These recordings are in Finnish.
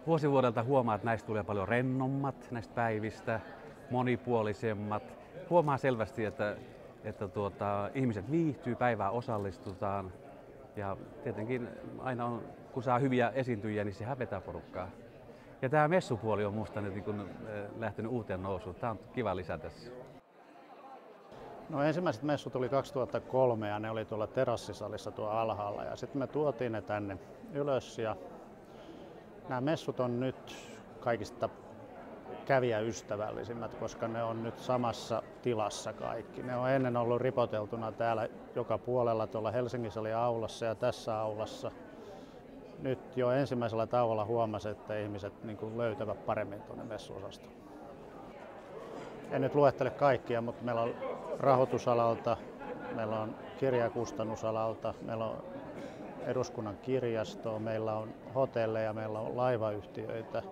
vuosi vuodelta huomaa, että näistä tulee paljon rennommat näistä päivistä, monipuolisemmat. Huomaa selvästi, että ihmiset viihtyy, päivään osallistutaan ja tietenkin aina on, kun saa hyviä esiintyjiä, niin sehän vetää porukkaa. Ja tämä messupuoli on minusta nyt lähtenyt uuteen nousuun. Tämä on kiva lisä tässä. No ensimmäiset messut tuli 2003 ja ne oli tuolla terassisalissa tuolla alhaalla ja sitten me tuotiin ne tänne ylös ja nämä messut on nyt kaikista kävijäystävällisimmät, koska ne on nyt samassa tilassa kaikki. Ne on ennen ollut ripoteltuna täällä joka puolella, tuolla Helsingissä oli aulassa ja tässä aulassa. Nyt jo ensimmäisellä tauolla huomasi, että ihmiset löytävät paremmin tuonne messuosastoon. En nyt luettele kaikkia, mutta meillä on rahoitusalalta, meillä on kirjakustannusalalta, meillä on eduskunnan kirjastoa, meillä on hotelleja, meillä on laivayhtiöitä.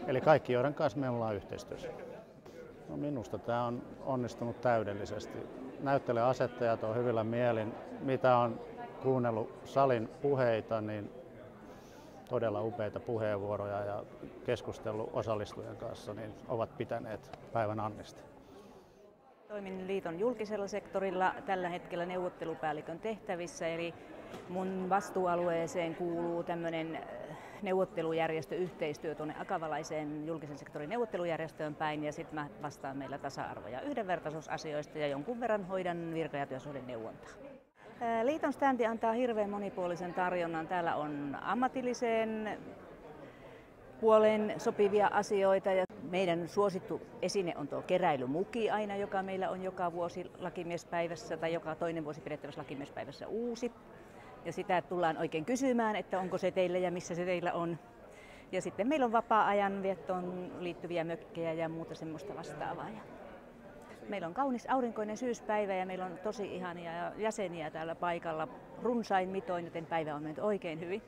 Eli kaikki, joiden kanssa me ollaan yhteistyössä. No minusta tämä on onnistunut täydellisesti. Näyttelijäasettajat on hyvillä mielin. Mitä on kuunnellut salin puheita, niin todella upeita puheenvuoroja ja keskustellut osallistujien kanssa, niin ovat pitäneet päivän annista. Toimin liiton julkisella sektorilla tällä hetkellä neuvottelupäällikön tehtävissä, eli mun vastuualueeseen kuuluu tämmöinen neuvottelujärjestöyhteistyö tuonne akavalaiseen julkisen sektorin neuvottelujärjestöön päin, ja sitten mä vastaan meillä tasa-arvo- ja yhdenvertaisuusasioista ja jonkun verran hoidan virka- ja työsuhdeneuvontaa. Liiton standi antaa hirveän monipuolisen tarjonnan. Täällä on ammatilliseen puoleen sopivia asioita ja meidän suosittu esine on tuo keräilymuki aina, joka meillä on joka vuosi lakimiespäivässä tai joka toinen vuosi pidettävässä lakimiespäivässä uusi. Ja sitä tullaan oikein kysymään, että onko se teillä ja missä se teillä on. Ja sitten meillä on vapaa-ajan viettoon liittyviä mökkejä ja muuta semmoista vastaavaa. Meillä on kaunis aurinkoinen syyspäivä ja meillä on tosi ihania jäseniä täällä paikalla runsain mitoin, joten päivä on mennyt oikein hyvin.